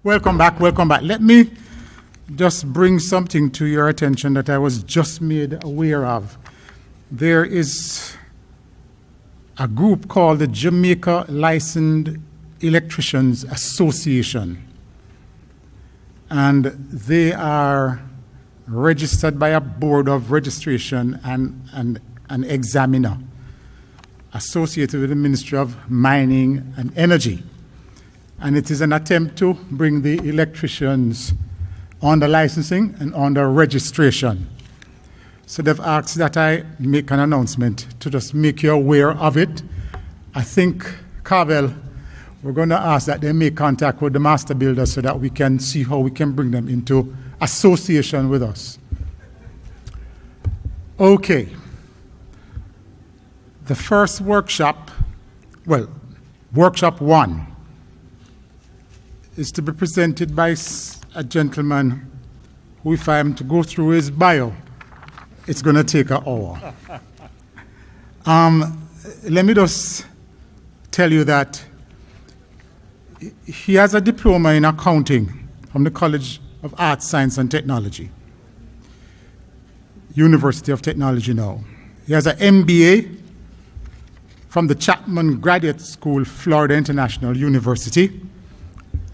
Welcome back, welcome back. Let me just bring something to your attention that I was just made aware of. There is a group called the Jamaica Licensed Electricians Association, and they are registered by a board of registration and an examiner associated with the Ministry of Mining and Energy. And it is an attempt to bring the electricians under licensing and under registration. So they've asked that I make an announcement to just make you aware of it. I think, Carvel, we're going to ask that they make contact with the master builders so that we can see how we can bring them into association with us. Okay. The first workshop, workshop 1, is to be presented by a gentleman who, if I am to go through his bio, it's going to take an hour. Let me just tell you that he has a diploma in accounting from the College of Arts, Science and Technology, University of Technology now. He has an MBA from the Chapman Graduate School, Florida International University.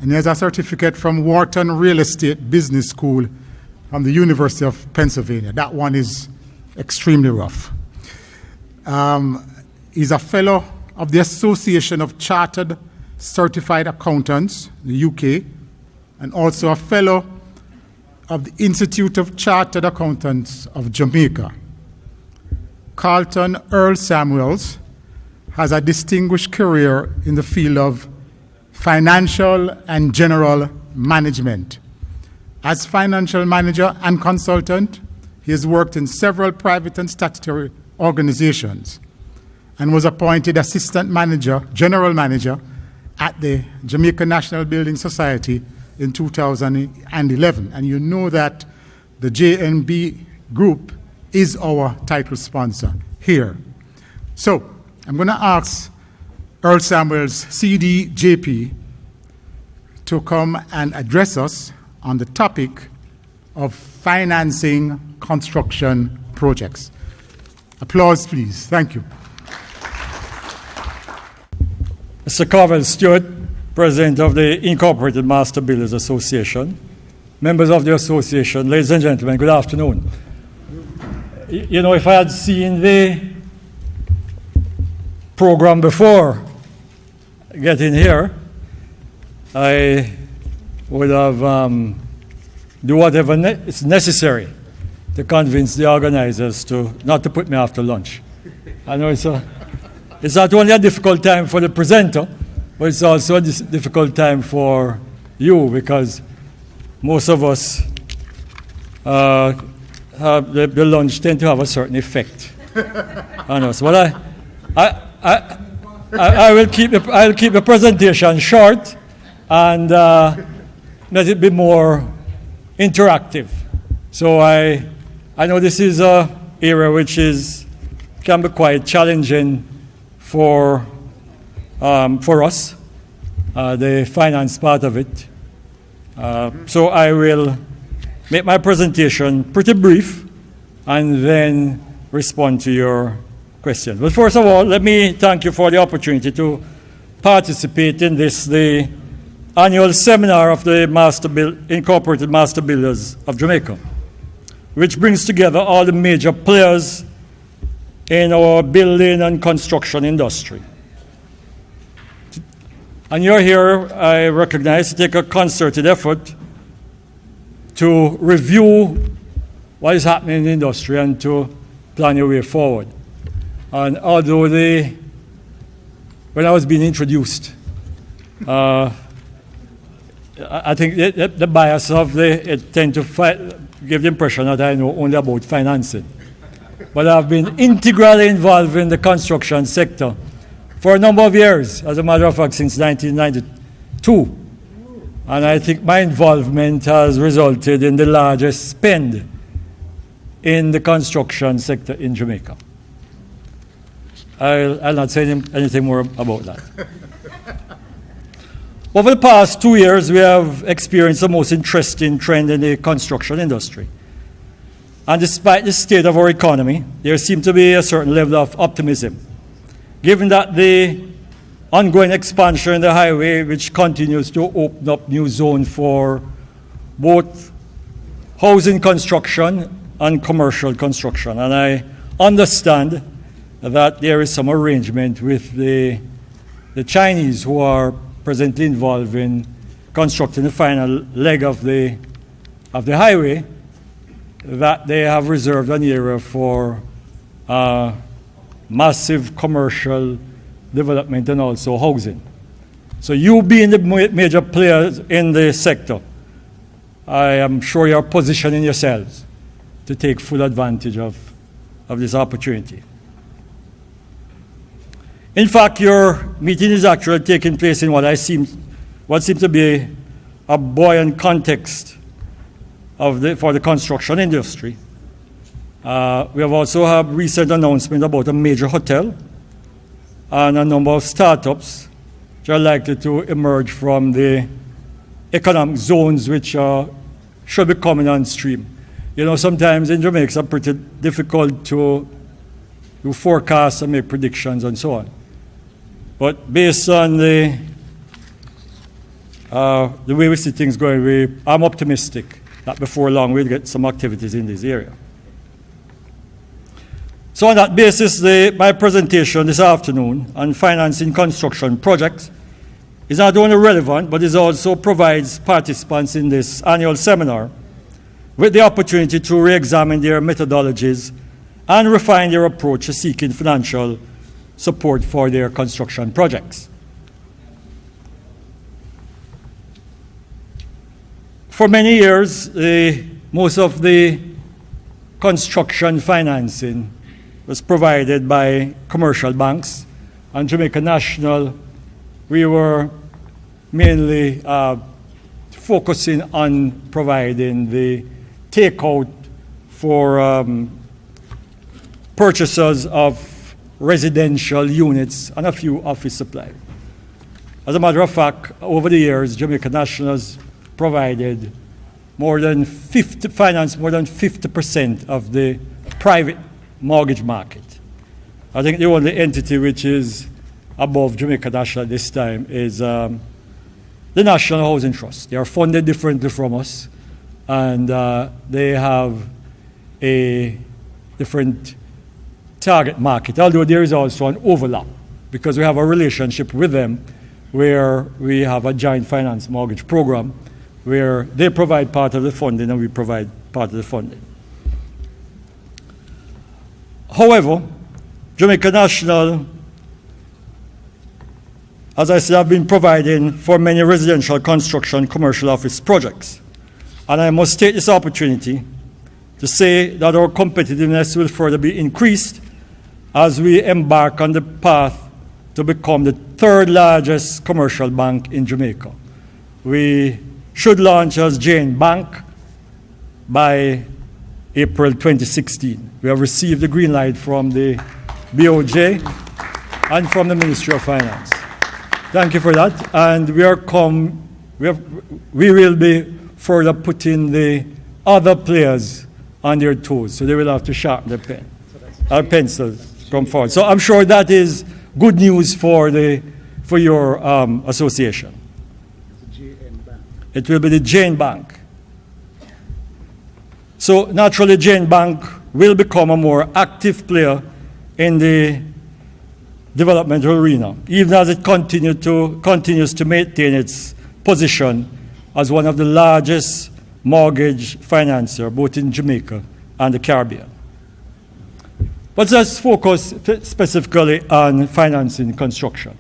And he has a certificate from Wharton Real Estate Business School from the University of Pennsylvania. That one is extremely rough. He's a fellow of the Association of Chartered Certified Accountants, the UK, and also a fellow of the Institute of Chartered Accountants of Jamaica. Carlton Earl Samuels has a distinguished career in the field of financial and general management. As financial manager and consultant, he has worked in several private and statutory organizations and was appointed assistant manager, general manager at the Jamaica National Building Society in 2011. And you know that the JNB Group is our title sponsor here. So I'm going to ask Earl Samuels, CDJP, to come and address us on the topic of financing construction projects. Applause, please. Thank you. Mr. Carvel Stewart, President of the Incorporated Master Builders Association, members of the association, ladies and gentlemen, good afternoon. You know, if I had seen the program before getting here, I would have do whatever is necessary to convince the organizers not to put me after lunch. I know it's not only a difficult time for the presenter, but it's also a difficult time for you, because most of us the lunch tend to have a certain effect on us. But I'll keep the presentation short and let it be more interactive. So I know this is an area which can be quite challenging for us, the finance part of it. So I will make my presentation pretty brief and then respond to your questions. But first of all, let me thank you for the opportunity to participate in the annual seminar of the Incorporated Master Builders of Jamaica, which brings together all the major players in our building and construction industry. And you're here, I recognize, to take a concerted effort to review what is happening in the industry and to plan your way forward. And although when I was being introduced, I think the bias of it tend to give the impression that I know only about financing. But I've been integrally involved in the construction sector for a number of years, as a matter of fact, since 1992. And I think my involvement has resulted in the largest spend in the construction sector in Jamaica. I'll not say anything more about that. Over the past 2 years, we have experienced the most interesting trend in the construction industry. And despite the state of our economy, there seems to be a certain level of optimism, given that the ongoing expansion in the highway, which continues to open up new zones for both housing construction and commercial construction. And I understand that there is some arrangement with the Chinese who are presently involved in constructing the final leg of the highway, that they have reserved an area for massive commercial development and also housing. So you being the major players in the sector, I am sure you are positioning yourselves to take full advantage of this opportunity. In fact, your meeting is actually taking place in what seems to be a buoyant context for the construction industry. We have also had recent announcement about a major hotel and a number of startups which are likely to emerge from the economic zones which should be coming on stream. You know, sometimes in Jamaica it's pretty difficult to forecast and make predictions and so on. But based on the way we see things going, I'm optimistic that before long we'll get some activities in this area. So on that basis, my presentation this afternoon on financing construction projects is not only relevant, but it also provides participants in this annual seminar with the opportunity to re-examine their methodologies and refine their approach to seeking financial support for their construction projects. For many years, most of the construction financing was provided by commercial banks. And Jamaica National, we were mainly focusing on providing the takeout for purchasers of residential units and a few office supply. As a matter of fact, over the years, Jamaica National has provided financed more than 50% of the private mortgage market. I think the only entity which is above Jamaica National at this time is the National Housing Trust. They are funded differently from us, and they have a different target market, although there is also an overlap because we have a relationship with them where we have a joint finance mortgage program where they provide part of the funding and we provide part of the funding. However, Jamaica National, as I said, have been providing for many residential construction commercial office projects. And I must take this opportunity to say that our competitiveness will further be increased as we embark on the path to become the third largest commercial bank in Jamaica. We should launch as Jane Bank by April 2016. We have received the green light from the BOJ and from the Ministry of Finance. Thank you for that. And we will be further putting the other players on their toes, so they will have to sharpen their pencils come forward. So I'm sure that is good news for your association. It will be the Jane Bank. So naturally, Jane Bank will become a more active player in the developmental arena, even as it continues to maintain its position as one of the largest mortgage financier, both in Jamaica and the Caribbean. But let's focus specifically on financing construction.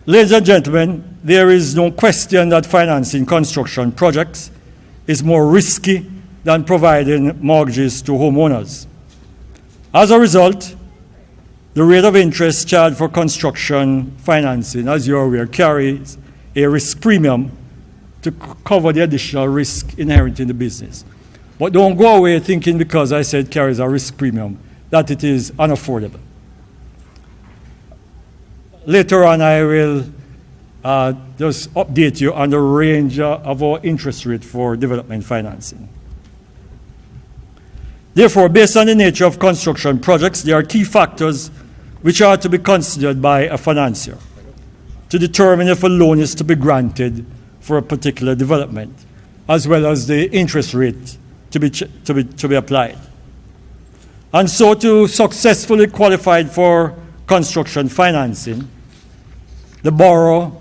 Ladies and gentlemen, there is no question that financing construction projects is more risky than providing mortgages to homeowners. As a result, the rate of interest charged for construction financing, as you are aware, carries a risk premium to cover the additional risk inherent in the business. But don't go away thinking because I said carries a risk premium that it is unaffordable. later on I will just update you on the range of our interest rate for development financing. Therefore, based on the nature of construction projects, there are key factors which are to be considered by a financier to determine if a loan is to be granted for a particular development, as well as the interest rate to be applied. And so to successfully qualify for construction financing, the borrower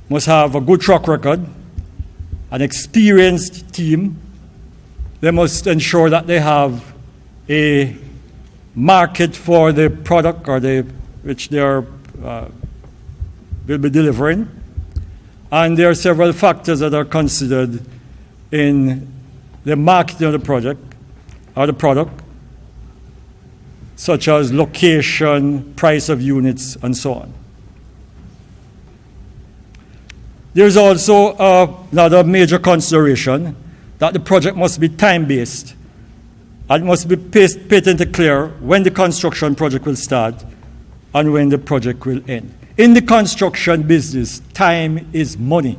must have a good track record, an experienced team. They must ensure that they have a market for the product which they are will be delivering. And there are several factors that are considered in the marketing of the project or the product, such as location, price of units, and so on. There's also another major consideration that the project must be time-based and must be patently clear when the construction project will start and when the project will end. In the construction business, time is money.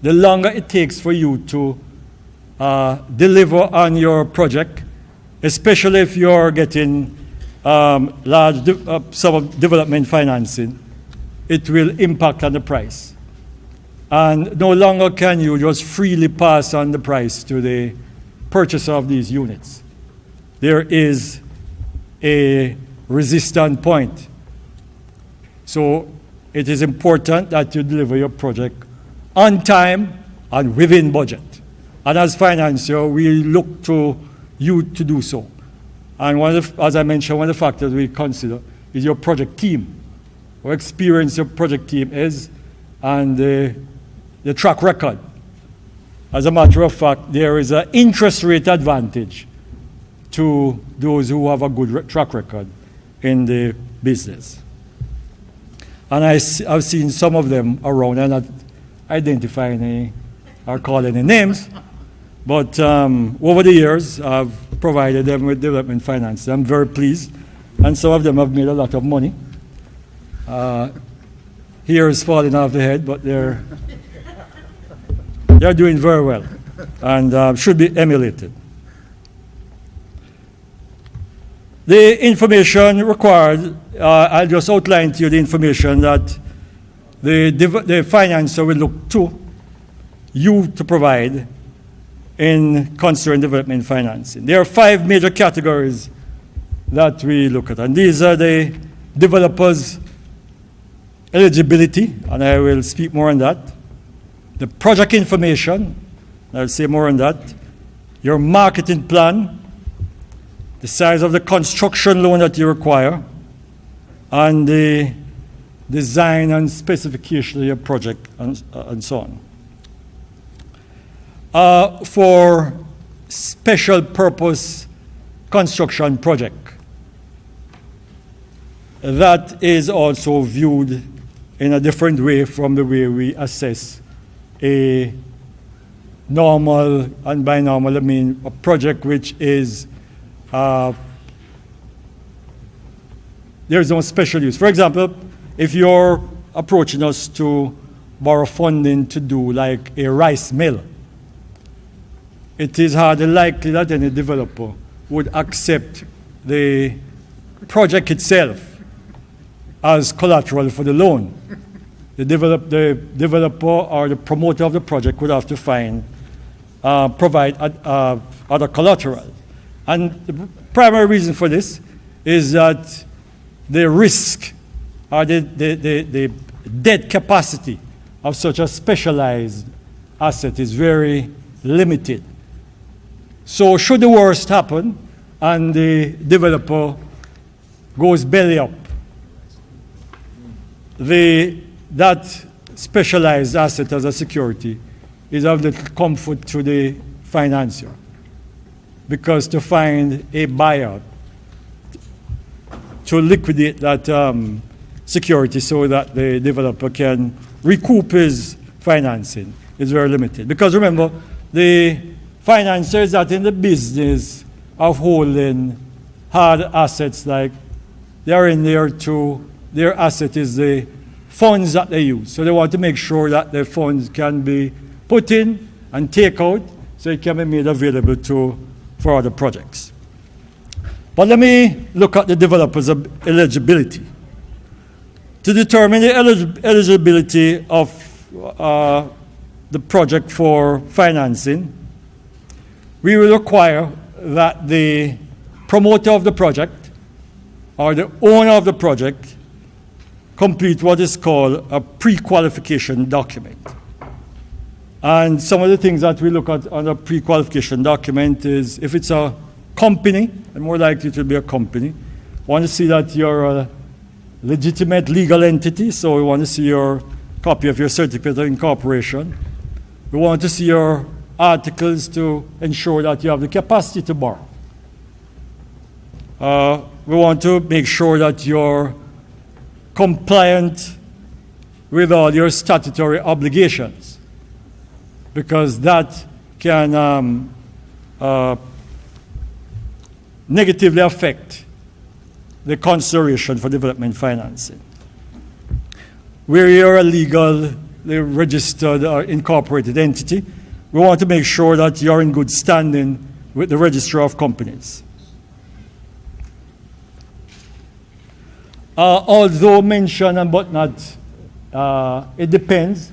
The longer it takes for you to deliver on your project, especially if you're getting large sum of development financing, it will impact on the price. And no longer can you just freely pass on the price to the purchaser of these units. There is a resistance point. So it is important that you deliver your project on time and within budget. And as financier, we look to you to do so. And as I mentioned, one of the factors we consider is your project team, how experienced your project team is, and the track record. As a matter of fact, there is an interest rate advantage to those who have a good track record in the business. And I've seen some of them around. I'm not identifying or calling any names, but over the years, I've provided them with development finance. I'm very pleased, and some of them have made a lot of money. Here is falling off the head, but they're doing very well and should be emulated. The information required, I'll just outline to you the information that the financer will look to you to provide in considering development financing. There are 5 major categories that we look at, and these are the developer's eligibility, and I will speak more on that. The project information, I'll say more on that. Your marketing plan, the size of the construction loan that you require, and the design and specification of your project, and so on. For special purpose construction project, that is also viewed in a different way from the way we assess a normal, and by normal I mean a project which is there is no special use. For example, if you're approaching us to borrow funding to do like a rice mill, it is hardly likely that any developer would accept the project itself as collateral for the loan. The developer or the promoter of the project would have to provide other collateral. And the primary reason for this is that the risk or the debt capacity of such a specialized asset is very limited. So should the worst happen and the developer goes belly up, that specialized asset as a security is of little comfort to the financier, because to find a buyer to liquidate that security so that the developer can recoup his financing is very limited. Because remember, the financier is not in the business of holding hard assets, like they are in there to, their asset is the funds that they use. So they want to make sure that the funds can be put in and take out so it can be made available for other projects. But let me look at the developer's eligibility. To determine the eligibility of the project for financing, we will require that the promoter of the project or the owner of the project complete what is called a pre-qualification document. And some of the things that we look at on a pre-qualification document is if it's a company, and more likely it will be a company, we want to see that you're a legitimate legal entity, so we want to see your copy of your certificate of incorporation. We want to see your articles to ensure that you have the capacity to borrow. We want to make sure that you're compliant with all your statutory obligations, because that can negatively affect the consideration for development financing. Where you're a legally registered or incorporated entity, we want to make sure that you're in good standing with the Register of Companies. Although mentioned but not, it depends.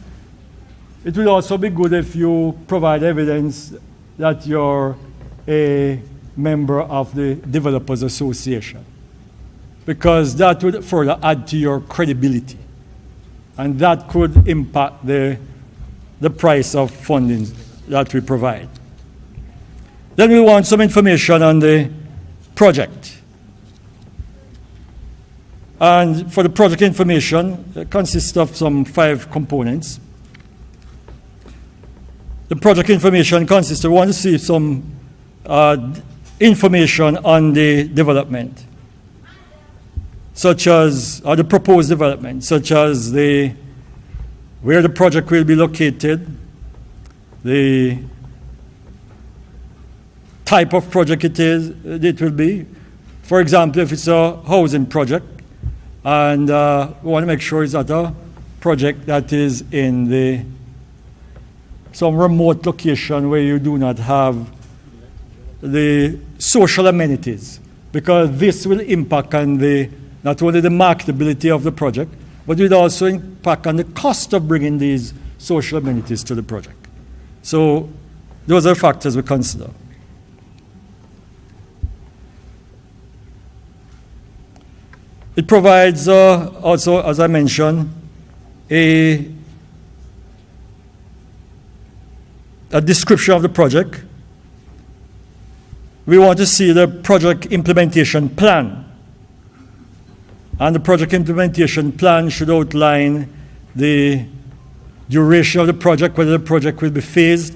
It will also be good if you provide evidence that you're a member of the Developers Association, because that would further add to your credibility, and that could impact the price of funding that we provide. Then we want some information on the project. And for the project information, it consists of some 5 components. The project information consists of, we want to see some information on the development, such as, or the proposed development, such as where the project will be located, the type of project it will be. For example, if it's a housing project, and we want to make sure it's not a project that is in some remote location where you do not have the social amenities, because this will impact on not only the marketability of the project, but it will also impact on the cost of bringing these social amenities to the project. So those are factors we consider. It provides also, as I mentioned, a description of the project. We want to see the project implementation plan. And the project implementation plan should outline the duration of the project, whether the project will be phased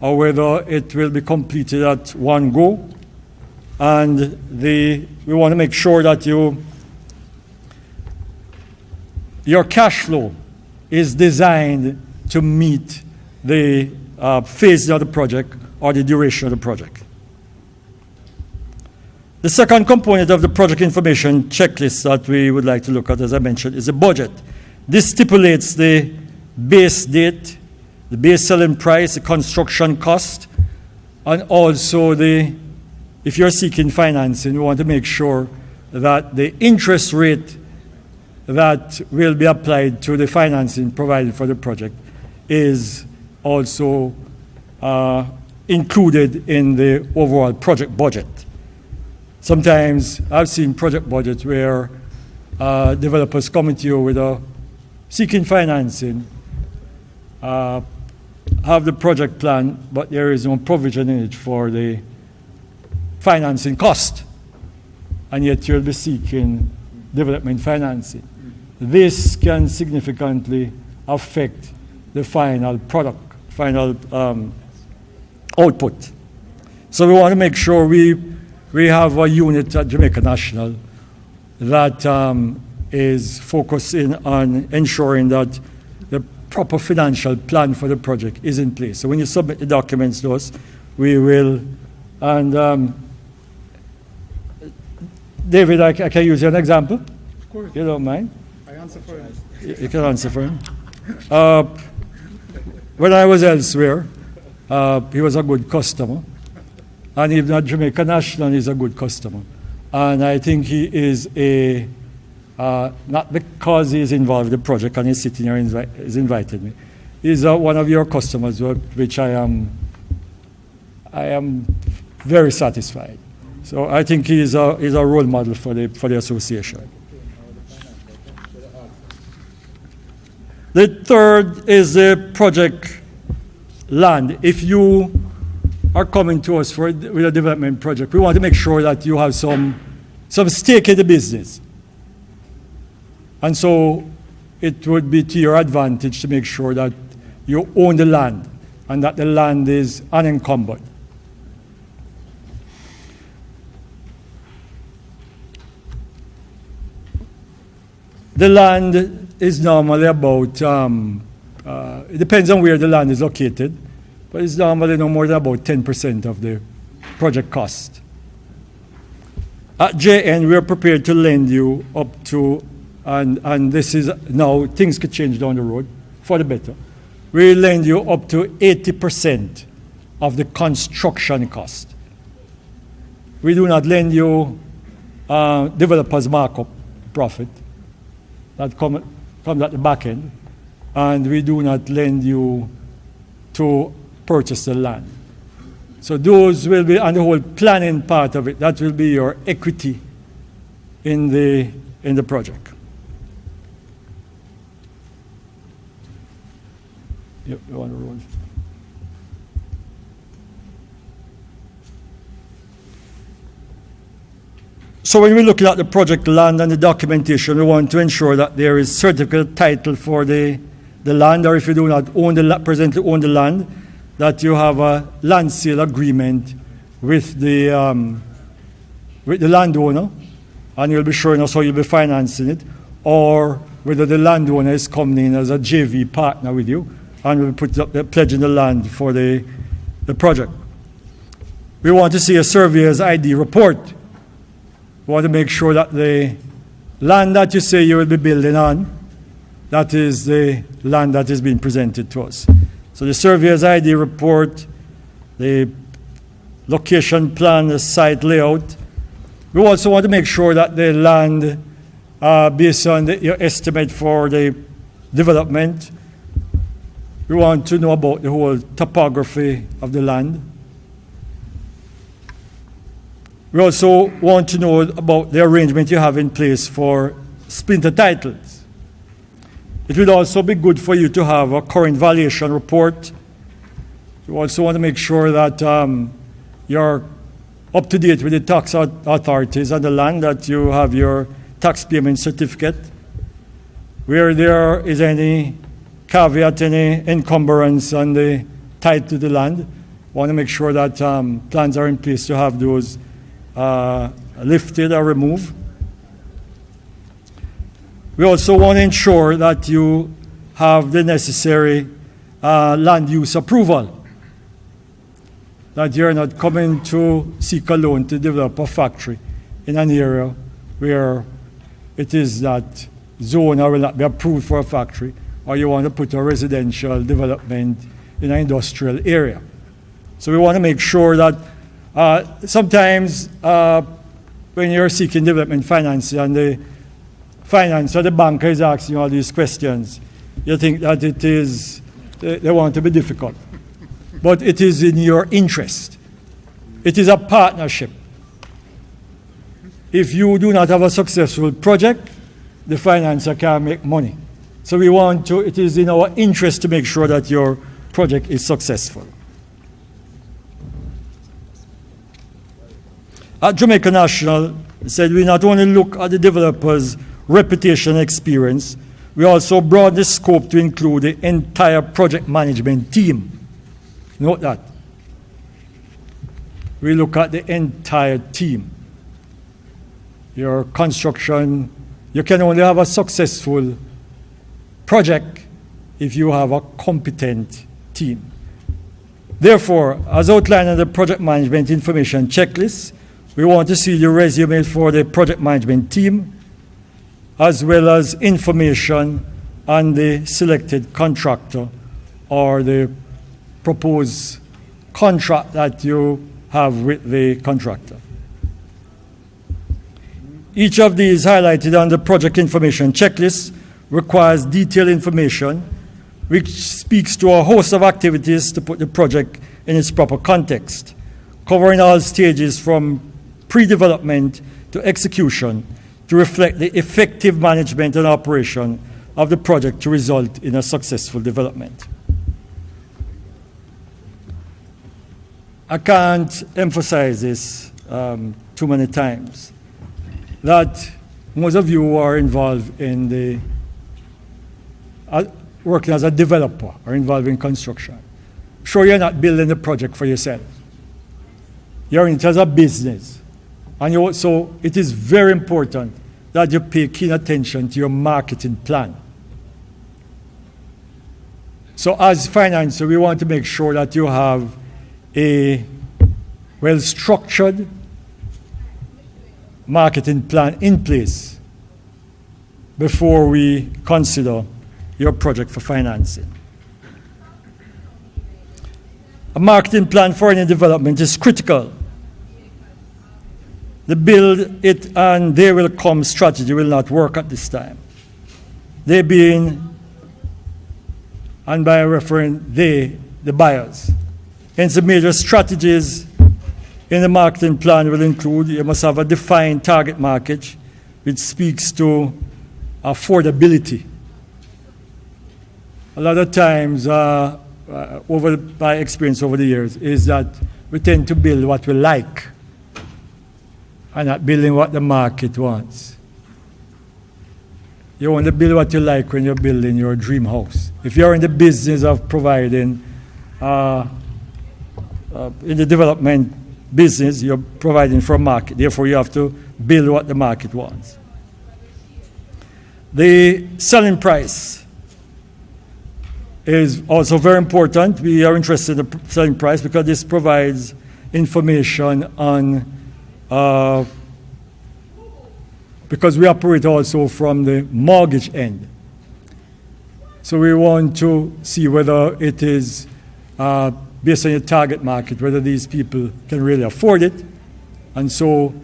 or whether it will be completed at one go. And we want to make sure that your cash flow is designed to meet the phase of the project or the duration of the project. The second component of the project information checklist that we would like to look at, as I mentioned, is the budget. This stipulates the base date, the base selling price, the construction cost, and also if you're seeking financing, we want to make sure that the interest rate that will be applied to the financing provided for the project is also included in the overall project budget. Sometimes I've seen project budgets where developers come to you with seeking financing, have the project plan, but there is no provision in it for the financing cost, and yet you'll be seeking development financing. This can significantly affect the final product, final output. So we want to make sure we have a unit at Jamaica National that is focusing on ensuring that the proper financial plan for the project is in place. So when you submit the documents to us, we will, and David, I can use you an example? Of course. You don't mind? I answer for him. You can answer for him. When I was elsewhere, he was a good customer. And even at Jamaica National, he's a good customer. And I think he is not because he's involved in the project and he's sitting here and he's invited me. He's one of your customers, which I am very satisfied. So I think he's a role model for the association. The third is the project land. If you are coming to us with a development project, we want to make sure that you have some stake in the business. And so it would be to your advantage to make sure that you own the land and that the land is unencumbered. The land is normally about, it depends on where the land is located, but it's normally no more than about 10% of the project cost. At JN, we are prepared to lend you up to, and this is now, things could change down the road for the better. We lend you up to 80% of the construction cost. We do not lend you developers markup profit that comes at the back end, and we do not lend you to purchase the land. So those will be, and the whole planning part of it, that will be your equity in the project. Yep, you want to roll. So when we're looking at the project land and the documentation, we want to ensure that there is certificate title for the land, or if you do not presently own the land, that you have a land sale agreement with the landowner, and you'll be showing us how you'll be financing it, or whether the landowner is coming in as a JV partner with you, and we'll put up the pledge in the land for the project. We want to see a surveyor's ID report. We want to make sure that the land that you say you will be building on, that is the land that is being presented to us. So the surveyor's ID report, the location plan, the site layout. We also want to make sure that the land, based on your estimate for the development, we want to know about the whole topography of the land. We also want to know about the arrangement you have in place for splinter titles. It will also be good for you to have a current valuation report. We also want to make sure that you're up to date with the tax authorities on the land, that you have your tax payment certificate. Where there is any caveat, any encumbrance on the title to the land, we want to make sure that plans are in place to have those lifted or removed. We also want to ensure that you have the necessary land use approval, that you're not coming to seek a loan to develop a factory in an area where it is not zoned or will not be approved for a factory, or you want to put a residential development in an industrial area. So we want to make sure that sometimes when you're seeking development financing and the financer, the banker is asking you all these questions, you think that it is, they want to be difficult. But it is in your interest. It is a partnership. If you do not have a successful project, the financer can't make money. So we want to, it is in our interest to make sure that your project is successful. At Jamaica National, said we not only look at the developer's reputation and experience, we also broaden the scope to include the entire project management team. Note that. We look at the entire team. Your construction, you can only have a successful project if you have a competent team. Therefore, as outlined in the project management information checklist, we want to see the resume for the project management team. as well as information on the selected contractor or the proposed contract that you have with the contractor. Each of these highlighted on the project information checklist requires detailed information which speaks to a host of activities to put the project in its proper context, covering all stages from pre-development to execution to reflect the effective management and operation of the project to result in a successful development. I can't emphasize this too many times, that most of you who are involved in the working as a developer or involved in construction. Sure, you're not building the project for yourself. You're in it as a business. And so it is very important that you pay keen attention to your marketing plan. So as financiers, we want to make sure that you have a well-structured marketing plan in place before we consider your project for financing. A marketing plan for any development is critical. The build it and they will come strategy will not work at this time. They being, and by referring they, the buyers. Hence the major strategies in the marketing plan will include, you must have a defined target market which speaks to affordability. A lot of times, over my experience over the years, is that we tend to build what we like and not building what the market wants. You want to build what you like when you're building your dream house. If you're in the business of providing, in the development business, you're providing for a market. Therefore, you have to build what the market wants. The selling price is also very important. We are interested in the selling price because this provides information on, because we operate also from the mortgage end. So we want to see whether it is based on your target market, whether these people can really afford it, and so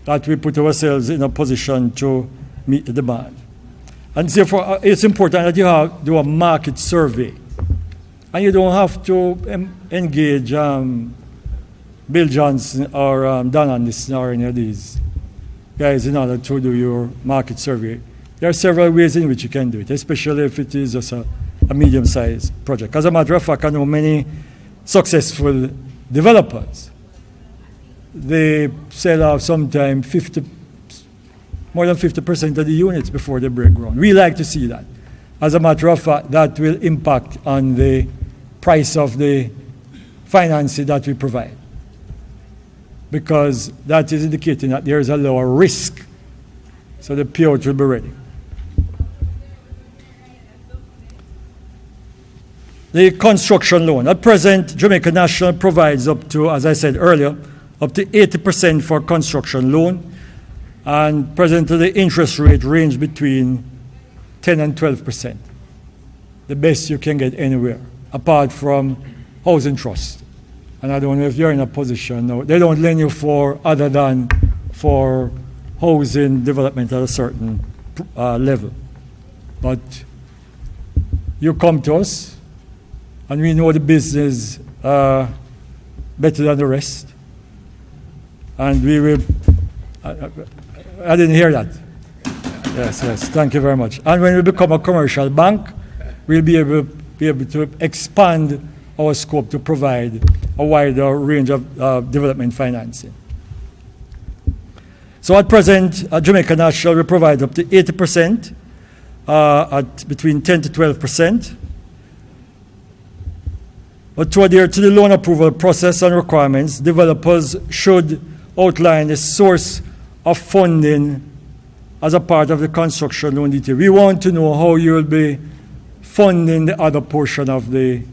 that we put ourselves in a position to meet the demand. And therefore, it's important that you do a market survey. And you don't have to engage Bill Johnson or Don Anderson or any of these guys in order to do your market survey. There are several ways in which you can do it, especially if it is just a medium-sized project. As a matter of fact, I know many successful developers. They sell off sometimes more than 50% of the units before they break ground. We like to see that. As a matter of fact, that will impact on the price of the financing that we provide, because that is indicating that there is a lower risk, so the payout will be ready. The construction loan. At present, Jamaica National provides up to, as I said earlier, up to 80% for construction loan, and presently the interest rate range between 10 and 12%, the best you can get anywhere, apart from housing trust. And I don't know if you're in a position, no, they don't lend you for other than for housing development at a certain level. But you come to us, and we know the business better than the rest, and we will. I didn't hear that. Yes, thank you very much. And when we become a commercial bank, we'll be able to expand our scope to provide a wider range of development financing. So at present, at Jamaica National, we provide up to 80%, at between 10 to 12%. But to adhere to the loan approval process and requirements, developers should outline the source of funding as a part of the construction loan detail. We want to know how you will be funding the other portion of the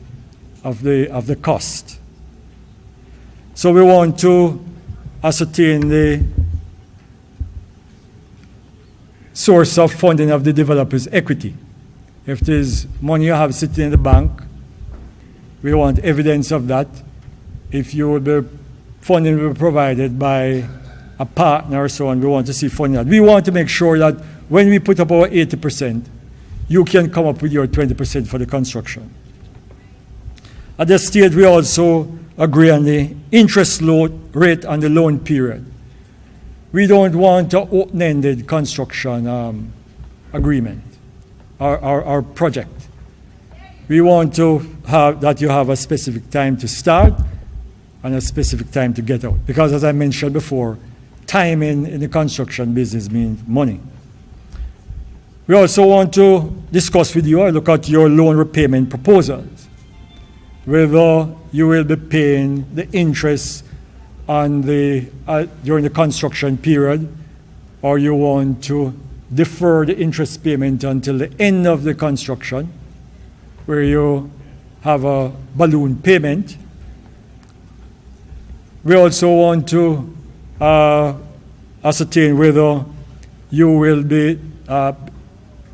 cost. So we want to ascertain source of funding of the developer's equity. If there's money you have sitting in the bank, we want evidence of that. If funding will be provided by a partner or so on, we want to see funding that. We want to make sure that when we put up our 80%, you can come up with your 20% for the construction. At this stage, we also agree on the interest rate on the loan period. We don't want an open-ended construction agreement or project. We want to have that you have a specific time to start and a specific time to get out. Because as I mentioned before, time in the construction business means money. We also want to discuss with you or look at your loan repayment proposals, whether you will be paying the interest on during the construction period, or you want to defer the interest payment until the end of the construction, where you have a balloon payment. We also want to ascertain whether you will be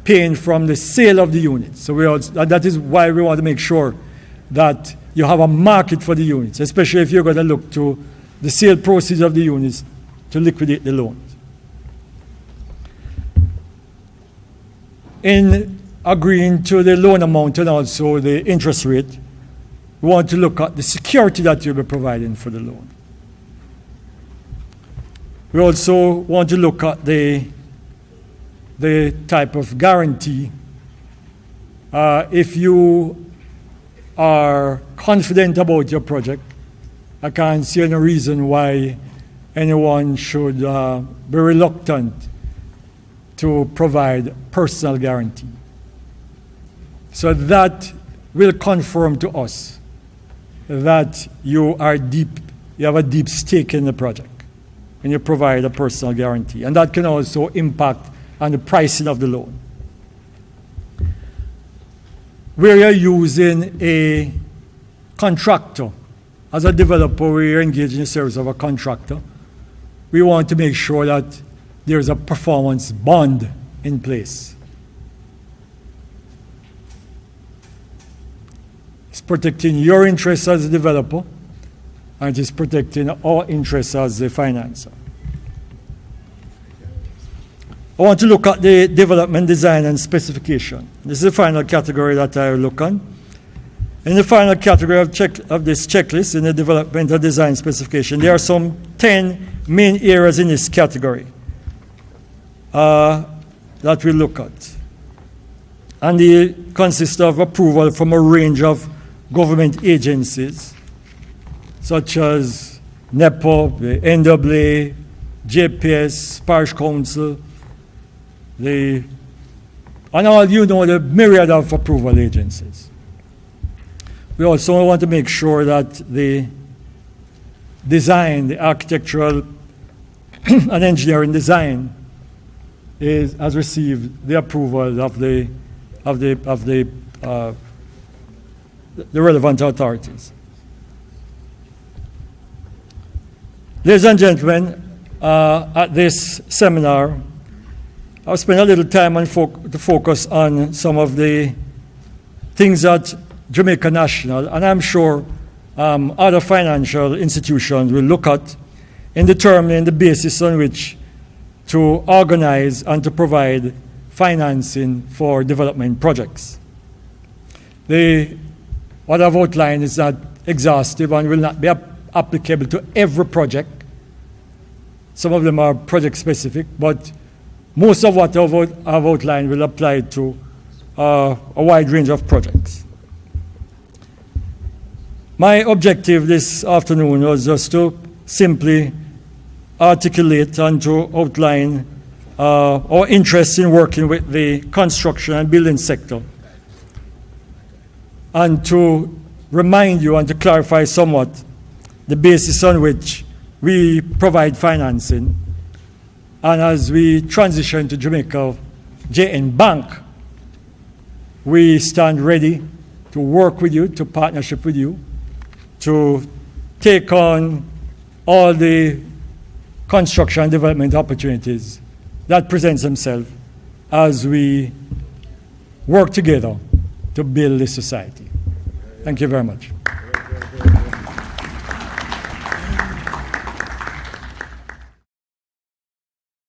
paying from the sale of the units. So that is why we want to make sure that you have a market for the units, especially if you're going to look to the sale proceeds of the units to liquidate the loans. In agreeing to the loan amount and also the interest rate, we want to look at the security that you'll be providing for the loan. We also want to look at the type of guarantee. If you are confident about your project, I can't see any reason why anyone should be reluctant to provide personal guarantee. So that will confirm to us that you have a deep stake in the project when you provide a personal guarantee. And that can also impact on the pricing of the loan. Where you're using a contractor, as a developer, we're engaged in the service of a contractor. We want to make sure that there's a performance bond in place. It's protecting your interests as a developer, and it is protecting our interests as a financer. I want to look at the development, design, and specification. This is the final category that I will look on. In the final category of this checklist, in the development and design specification, there are some 10 main areas in this category that we look at. And they consist of approval from a range of government agencies, such as NEPA, the NAA, JPS, Parish Council, and all the myriad of approval agencies. We also want to make sure that the design, the architectural and engineering design has received the approval of the relevant authorities. Ladies and gentlemen, at this seminar, I'll spend a little time to focus on some of the things that Jamaica National, and I'm sure other financial institutions will look at in determining the basis on which to organize and to provide financing for development projects. What I've outlined is not exhaustive and will not be applicable to every project. Some of them are project specific, but most of what I've outlined will apply to a wide range of projects. My objective this afternoon was just to simply articulate and to outline our interest in working with the construction and building sector, and to remind you and to clarify somewhat the basis on which we provide financing. And as we transition to Jamaica JN Bank, we stand ready to work with you, to partnership with you, to take on all the construction and development opportunities that present themselves as we work together to build this society. Thank you very much.